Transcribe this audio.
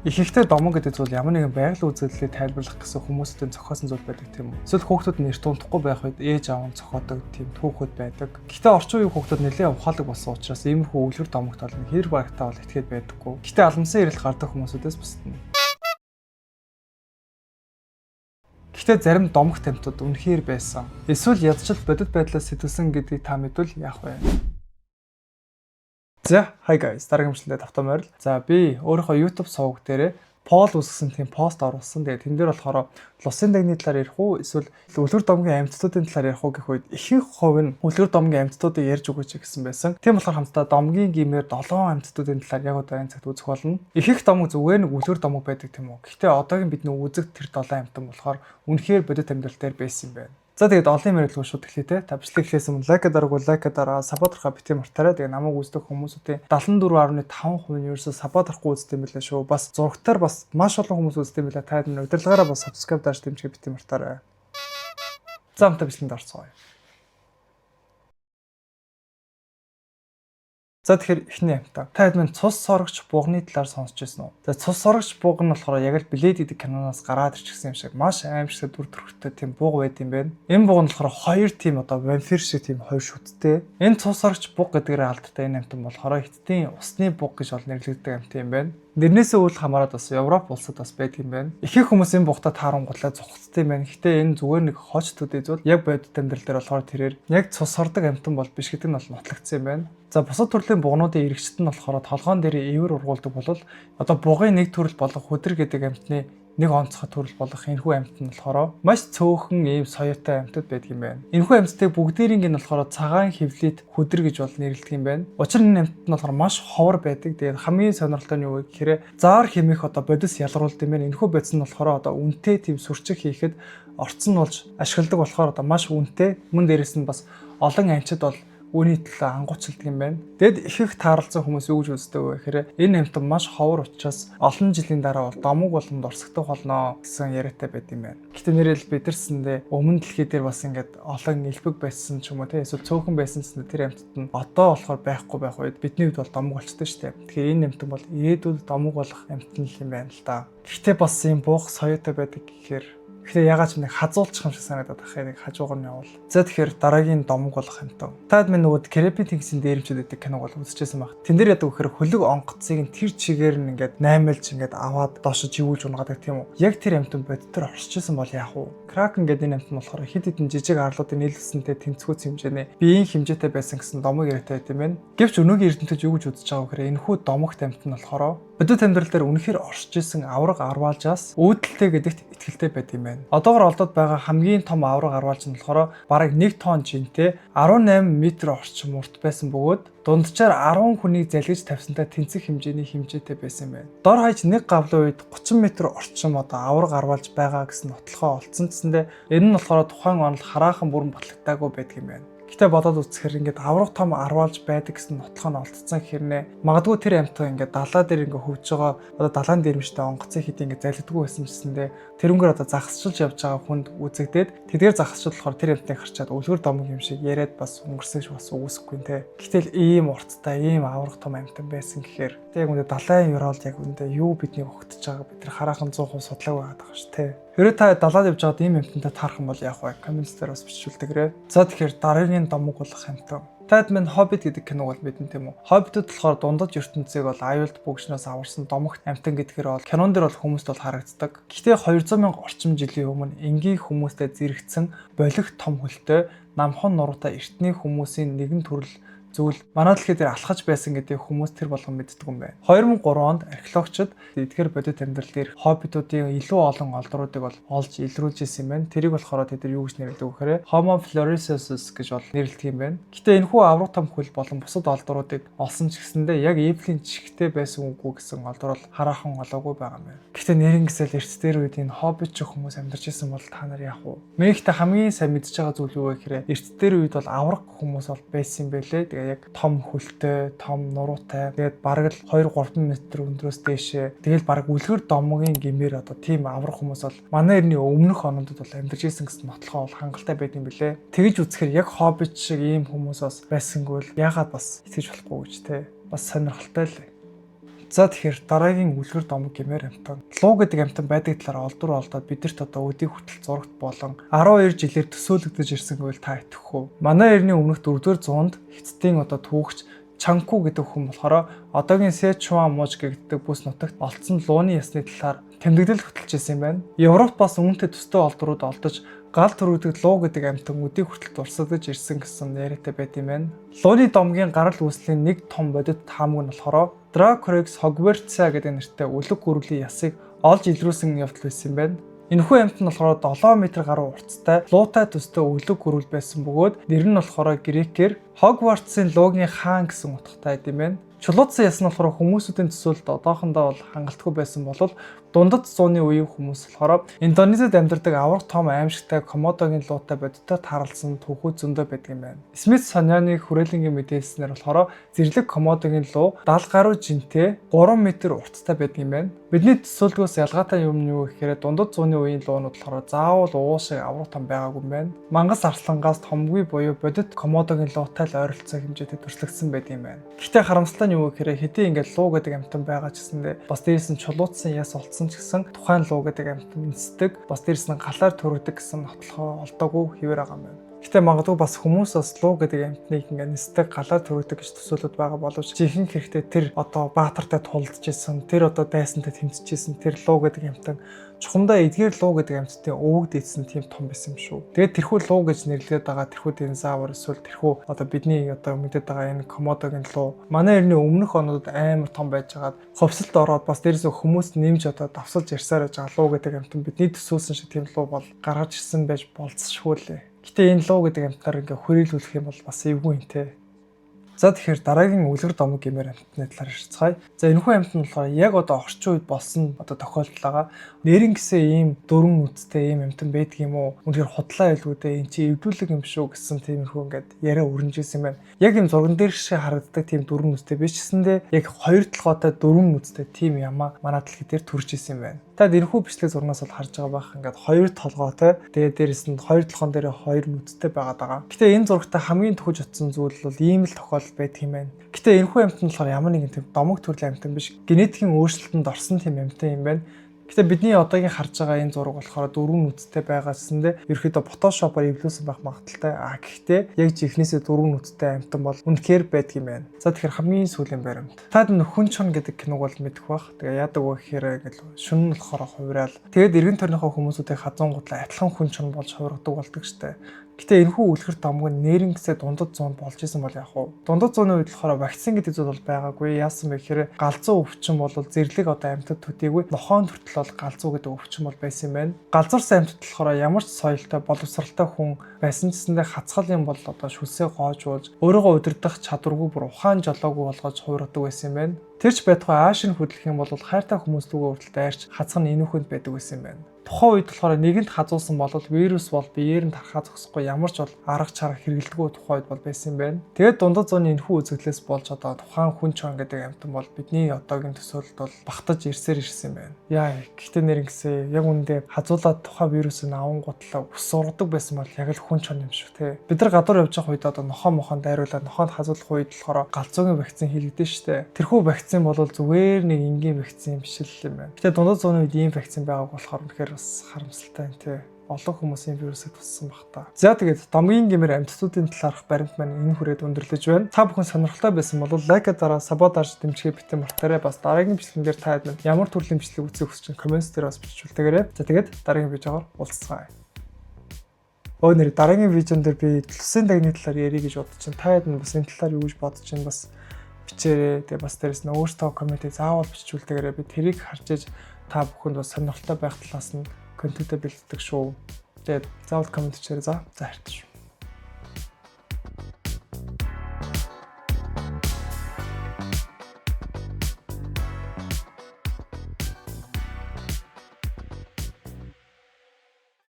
Ихэнхдээ домог гэдэг зүйл ямар нэгэн байгаль үзэгдлийг тайлбарлах гэсэн хүмүүсийн зохиосон зүйл байдаг тийм үү? Эсвэл хүүхдүүд нэр тунтахгүй байх үед ээж аав нь зохиодог тийм түүхүүд байдаг. Гэхдээ орчин үеийн хүүхдүүд нэлээд ухаалаг болсон учраас иймэрхүү үлгэр домогт олон хэр багтаа бол этгээд байдаггүй. Гэхдээ алмсан ирэл гардаг хүмүүсүүдээс бусдна. Гэхдээ зарим домог тамтууд үнэхээр байсан. Эсвэл ядчил бодит байдлаас сэтгүүлсэн гэдгийг та мэдвэл яах вэ? За, hi guys, дараагийн бичлэгээ тавтамаар л. За, би өөрийнхөө YouTube суваг дээрээ poll үүсгэсэн тийм пост оруулсан. Тэгээд тэн дээр болохоор Лусын дагны талаар ярих уу, эсвэл үлгэр домгийн амьтдуудын талаар ярих уу гэх үед ихэнх хувь нь үлгэр домгийн амьтдуудыг ярьж өгөөч гэсэн байсан. Тийм болохоор хамтдаа домгийн гимээр 7 амьтдуудын талаар яг одоо энэ цагт үзэх болно. Ихэнх домог зүгээр нэг үлгэр домог байдаг тийм үү. Гэхдээ одоогийн бидний үзэг тэр 7 амьтан болохоор үнэхээр бодит амьдрал дээр байсан юм байна. За тэгээд олон юм ярилцлага шууд эхлэе те. Та бичлэг эхлээс өмнө лайк дараагүй лайк дараа саппортрахаа бити мартаарай. Тэгээд намайг үздэг хүмүүсийн 74.5% нь ерөөсө саппортрахгүй үздэг юм билээ шүү. Бас зурагтаар бас маш олон хүмүүс үздэг юм билээ. Та энэ удирдлагаараа бас subscribe даш дэмжиж бити мартаарай. За хамтаа бичлэгэнд орцгоё. За тэгэхээр эхний амтаа. Та хэд минь цус сорогч бугны талаар сонсч байсан уу? За цус сорогч буг нь болохоор яг л Blade гэдэг киноноос гараад ирчихсэн юм шиг маш аимшигтэй дүр төрхтэй тийм буг байд юм байна. Энэ буг нь болохоор хоёр тийм одоо вампир шиг тийм хоёр шүттэй. Энэ цус сорогч буг гэдгээр алдартай энэ амтан болохоор хиттийн усны буг гэж бол нэрлэгддэг амтан юм байна. Нэрнээсээ үл хамааран бас Европ улсад бас байдаг юм байна. Ихэнх хүмүүс энэ бугтаа таарангуудлаа зугцтай юм байна. Гэхдээ энэ зүгээр нэг хооч төдий зүйл яг бодит амьдрал дээр болохоор тэрээр яг цус сордог амтан бол биш гэдэг нь бол нотлогдсон юм байна. За бусад төрлийн бугнуудын иргэчт нь болохоор толгоон дээр ивэр ургуулдаг бол одоо бугын нэг төрөл болох хөдөр гэдэг амтны нэг онцгой төрөл болох энэхүү амьтад нь болохоор маш цөөхөн ийм соёотой амьтад байдаг юм байна. Энэхүү амьтдыг бүгдээрийг нь болохоор цагаан хөвлөд хөдөр гэж бол нэрлэдэг юм байна. Учир нь амьтад нь болохоор маш ховор байдаг. Тэгээд хамгийн сонирхолтой нь юу вэ гэхээр заар хэмээх одоо бодис ялгаруулдаг юм байна. Энэхүү бодис нь болохоор одоо үнэтэй тийм сүрчиг хийхэд орцсон болж ашигладаг болохоор одоо маш үнэтэй. Мөн дээрэс нь бас олон амьтад бол үүний талаа ангуучилдаг юм байна. Тэгэд их таарлцсан хүмүүс юу гэж үздэг вэ гэхээр энэ амьтан маш ховор учраас олон жилийн дараа бол домог боломд орсогдох болно гэсэн яриатай байд юм байна. Гэхдээ нэрэл бидэрсэндээ өмнө дэлхий дээр бас ингээд олон элбэг байсан ч юм уу те эсвэл цөөхөн байсан ч тэр амьтад нь одоо болохоор байхгүй байх үед бидний хувьд бол домог болчтой шүү дээ. Тэгэхээр энэ амьтан бол ирээдүйд домог болох амьтан юм байна л да. Гэхдээ бас ийм буух соёотой байдаг гэхээр гэхдээ ягаад ч нэг хазуулчих юм шиг санагдаад байна. Нэг хажуугаар нь явал. За тэгэхээр дараагийн домог болох юмтаа. Таад минь нөгөө Creepy Things-ийн дээрэмчүүд гэдэг киног бол үзчихсэн баг. Тэн дээр яадаг гэхээр хөлөг онгоцыг тэр чигээр нь ингээд 8-элж ингээд аваад доошо живүүлж унгадаг тийм үү. Яг тэр амьтан бод тэр орчихсон бол яах вэ? Kraken гэдэг энэ амьтан болохоор хэд хэдэн жижиг арлуудын нийлүүлсэнтэй тэнцвүүц хэмжээний биеийн хэмжээтэй байсан гэсэн домог яриатай байт юм байна. Гэвч өнөөгийн эрдэмтэд юу гэж үзэж байгаа вэ гэхээр энэхүү домогт амьтан нь болохоор бодит амьдрал дээр үнэхээр оршиж исэн авраг арваалжаас үүдэлтэй гэдэгт итгэлтэй байт юм байна. Одоогор олдод байгаа хамгийн том авраг арваалж нь болохоор бараг 1 тонн жинтэй 18 м орчим урт байсан бөгөөд дунджаар 10 хүнийг залгиж тавьсантай тэнцэх хэмжээний хэмжээтэй байсан юм байна. Дор хаяж нэг гавлын үед 30 м орчим одоо авраг арваалж байгаа гэсэн нотлохоо олцсон гэсэндээ энэ нь болохоор тухайн онол хараахан бүрэн батлагдаагүй байдаг юм байна. Гэтэ бодоод үзэхээр ингээд авраг том арваалж байдаг гэсэн нотлохоо нь олдсон хэрнээ магадгүй тэр амьтан ингээд далаа дээр ингээд хөвж байгаа одоо далаан дээрмжтэй онгоцын хит ингээд залгидгүй байсан гэсэндээ тэрнгээр одоо загасчилж явж байгаа хүнд үзэгдээд тэдгээр загасчил болохоор тэр амьтныг харчаад үлгэр домог юм шиг яриад бас өнгөрсөж бас үгүйсэхгүй нэ. Гэтэл ийм урттай ийм авраг том амьтан байсан гэхээр яг үүндээ далайн ёроол яг үүндээ юу биднийг огтж байгаа бид нар хараахан 100% судлаагүй байгаа даа ш тэ. Хэрэв та далаад явж байгаад ийм амьтантай таарах юм бол яах вэ? Коммент дээр бас бичүүлдэгрээ. За тэгэхээр дараагийн домог болох амьтан. Таад минь Hobbit гэдэг киног бол мэдэн тийм үү? Hobbit-д болохоор дундаж ертөнцийг бол аюулт бүгшнээс аварсан домогт амьтан гэдгээр бол кинон дээр бол хүмүүст бол харагддаг. Гэхдээ 200 мянга орчим жилийн өмнө энгийн хүмүүстэй зэрэгцсэн болих том хөлтэй намхан нуруутай эртний хүмүүсийн нэгэн төрөл зүйл манай дэлхий дээр алхаж байсан гэдэг хүмүүс тэр болгон мэддэг юм байна. 2003 онд археологчид эдгээр бодит амьдрал дээр хоббитуудын илүү олон олдруудыг бол олж илрүүлж ирсэн юм байна. Тэрийг болохоор тэд юу гэж нэрлэдэг вэ гэхээр Homo floresiensis гэж бол нэрлэдэг юм байна. Гэтэ энэхүү авраг том хөл болон бусад олдруудыг олсон ч гэсэндээ яг Эвлийн чихтэй байсан үгүй гэсэн олдрол хараахан олоогүй байгаа юм байна. Гэтэ нэрнгэсэл эрт дээр үед энэ хоббит хүмүүс амьдарч ирсэн бол та нар яах вэ? Мэйхтэй хамгийн сайн мэдж байгаа зүйл юу вэ гэхээр эрт дээр үед бол авраг хүмүүс бол байсан юм байлээ. Яг том хөлтэй, том нуруутай. Тэгээд бараг л 2-3 м өндрөөс дээшээ. Тэгэл бараг үлгэр домогийн гэмээр одоо тийм аврах хүмүүс бол манай эртний өмнөх онодод бол амьдарч ирсэн гэсэн нотлохоо бол хангалттай байд юм билэ. Тэгж үзэхээр яг хоббит шиг ийм хүмүүс бас байсангүй л яагаад бас итгэж болохгүй гэж те. Бас сонирхолтой л. За тэгэхээр дараагийн үлгэр домог гэмээр амтан. Луу гэдэг амтан байдаг талаар олдвор олдоод бидэрт одоо өдий хүртэл зурагт болон 12 жилээр төсөөлөгдөж ирсэн гэвэл та итгэхгүй. Манай эртний өмнөх 4-р зуунд эцтийн одоо түүхч Чанку гэдэг хүн болохоор одоогийн Сечуан муж гэгддэг бүс нутагт олдсон лууны ясны талаар тэмдэглэл хөтлөж ирсэн юм байна. Европт бас үүнтэй төстэй олдврууд олдож гал төрөгдөг луу гэдэг амтан өдий хүртэл дурсагдж ирсэн гэсэн яриатай байт юм байна. Лууны домгийн гарал үүслийн нэг том бодит таамаг нь болохоор Дракорекс Хогвартса гэдэг нэртэй үлэг гүрвлийн ясыг олж илрүүлсэн явдал байсан юм байна. Энэхүү амт нь болохоор 7 м гаруй урттай, луутай төстэй үлэг гүрвэл байсан бөгөөд нэр нь болохоор грекээр Хогвартсын луугийн хаан гэсэн утгатай юм байна. Чулуутсан яс нь болохоор хүмүүсүүдийн төсөөлөлд одоохондоо бол хангалтгүй байсан бол дундад зууны үеийн хүмүүс болохоор Индонезид амьдардаг аврах том аимшигтай Комодогийн луутай бодиттой тааралсан түүхүүд зөндөө байдаг юм байна. Смит Сонёны хүрээлэнгийн мэдээлснээр болохоор зэрлэг Комодогийн луу 70 гаруй жинтэй 3 м урттай байдаг юм байна. Бидний төсөөлдгөөс ялгаатай юм нь юу гэхээр дундад зууны үеийн луунууд болохоор заавал уу шиг аврах том байгаагүй юм байна. Мангас арслангаас томгүй буюу бодит Комодогийн луутай л ойролцоо хэмжээтэй төрслөгдсөн байдаг юм байна. Гэхдээ харамсалтай нь юу гэхээр хэдий ингээд луу гэдэг амтан байгаа ч гэсэндээ бас дээрээс нь чулуутсан яс олцсон ч гэсэн тухайн луу гэдэг амтан нисдэг, бас дээрээс нь галаар төрөгдөг гэсэн нотлохоо олдоогүй хэвээр байгаа юм байна. Гэтэ магадгүй бас хүмүүс бас луу гэдэг амтныг ингээд нисдэг, галаар төрөгдөг гэж төсөөлөд байгаа боловч жинхэнэ хэрэгтэй тэр одоо баатартай тулдж исэн, тэр одоо дайсантай тэмцэж исэн тэр луу гэдэг амтан чухамдаа эдгээр луу гэдэг амьтдын өвөг дээдсэн тийм том байсан юм шүү. Тэгээд тэрхүү луу гэж нэрлэдэг байгаа тэрхүү динозавр эсвэл тэрхүү одоо бидний одоо мэдээд байгаа энэ Комодогийн луу манай эртний өмнөх онуудад амар том байж байгаад ховсолд ороод бас дээрээс хүмүүс нэмж одоо давсалж ярьсаар байж байгаа луу гэдэг амьтан бидний төсөөсөн шиг тийм луу бол гаргаж ирсэн байж болцсошгүй лээ. Гэтэ энэ луу гэдэг амьтаар ингээ хүрээлүүлэх юм бол бас эвгүй юм те. За тэгэхээр дараагийн үлгэр домог гэмээр амтны талаар ярьцгаая. За энэхүү амт нь болохоор яг одоо орчин үед болсон одоо тохиолдол байгаа. Нэрэн гэсэн ийм дөрвөн нүцтэй ийм амтан байдаг юм уу? Үнэхээр худлаа байлгүй дээ. Энд чи эвдүүлэг юм шүү гэсэн тиймэрхүү ингээд яриа өрнөжсэн юм байна. Яг ийм зурган дээр шиг харагддаг тийм дөрвөн нүцтэй биш гэсэндээ яг хоёр толгойтой дөрвөн нүцтэй тийм ямаа манай дэлхий дээр төрж исэн юм байна. Та энэхүү бичлэг зурнаас бол харж байгаа бах ингээд хоёр толгойтой тэгээд дээрэс нь хоёр толгоон дээр хоёр нүцтэй байгаад байгаа. Гэтэ энэ зурагтай хамгийн төхөж утсан зүйл бол ийм л тохиолдол байдаг юм байна. Гэтэ энэхүү амт нь болохоор ямар нэгэн тийм домог төрлийн амтан биш. Генетикийн өөрчлөлтөнд орсон тийм амтан юм байна. Гэтэ бидний одоогийн харж байгаа энэ зураг болохоор дөрвөн нүцтэй байгаасэндээ ерөөхдөө фотошопоор эвлүүлсэн байх магадaltaй. Гэхдээ яг жихнээсээ дөрвөн нүцтэй амтан бол үнэхээр байдаг юм байна. За тэгэхээр хамгийн сүүлийн баримт. Та хүн чон гэдэг киног бол мэдэх бах. Тэгээ яадаг вэ гэхээр ингээл шүн нь болохоор хувраал. Тэгээд эргэн тойрныхоо хүмүүсүүдийг хазуунгуудлаа адилхан хүн чон болж хувиргадаг болдог штэ. Гэтэ энэхүү үлгэр домог нь нэрнгэсээ дундад зуунд болж исэн бол яах вэ? Дундад зууны үед болохоор вакцин гэдэг зүйл бол байгаагүй. Яасан бэ гэхээр галзуу өвчин бол зэрлэг одоо амьтад төдийгүй нохоон хүртэл бол галзуу гэдэг өвчин бол байсан юм байна. Галзуурсан амьтад болохоор ямар ч соёлтой боловсралтай хүн байсан гэсэндээ хацгал юм бол одоо шүлсээ гоожуулж өөрийгөө удирдах чадваргүй бүр ухаан жолоогүй болгож хувиргадаг байсан юм байна. Тэрч байтугай аашин хөдлөх юм бол хайртай хүмүүс лүгөө хүртэл дайрч хацгах нь энүүхэнд байдаг байсан юм байна. Тухайн үед болохоор нэгэнт хазуулсан бол вирус бол биеэр нь тархаа зогсохгүй ямар ч бол арга чарга хэрэглэдэггүй тухайн үед бол байсан юм байна. Тэгээд дундад зууны энэхүү үзэгдлээс болж одоо тухайн хүн чон гэдэг амтан бол бидний одоогийн төсөөлөлд бол багтаж ирсэн юм байна. Яа, гэхдээ нэрнгэсээ яг үүндээ хазуулаад тухайн вирусыг аван гутлаа ус ургадаг байсан бол яг л хүн чон юм шүү те. Бид нар гадуур явж байгаа үед одоо нохоо мохонд дайруулаад нохоонд хазуулах үед болохоор галзуугийн вакцин хийлэгдэн штэ. Тэрхүү вакцин бол зүгээр нэг энгийн вакцин биш л юм байна. Гэтэ дундад зууны үед ийм вакцин байгааг болохоор үнэхээр бас харамсалтай юм тий. Олон хүмүүсийн вирусыг туссан баг та. За тэгээд домгийн гэмээр амьтдуудын талаарх баримт маань энэ хүрээд өндөрлөж байна. Та бүхэн сонирхолтой байсан бол лайка дараа саботаж дэмжихээ битэн мартаарай. Бас дараагийн бичлэгэн дээр та хэд ямар төрлийн бичлэг үзэх хүсэж байна коммент дээр бас бичиж үлдээгээрэй. За тэгээд дараагийн видеогоор уулзцгаая. Өнөөдөр дараагийн видеон дээр би төлсөн дагны талаар ярих гэж бодож байна. Та хэд бас энэ талаар юу гэж бодож байна бас бичээрэй. Тэгээ бас дээрэс нь өөртөө комментээ заавал бичиж үлдээгээрэй. Би тэрийг харж иж та бүхэнд бас сонирхолтой байх талаас нь контентоо бэлддэг шүү. Тэгээд заавал коммент хийээрэй. За хайртай шүү.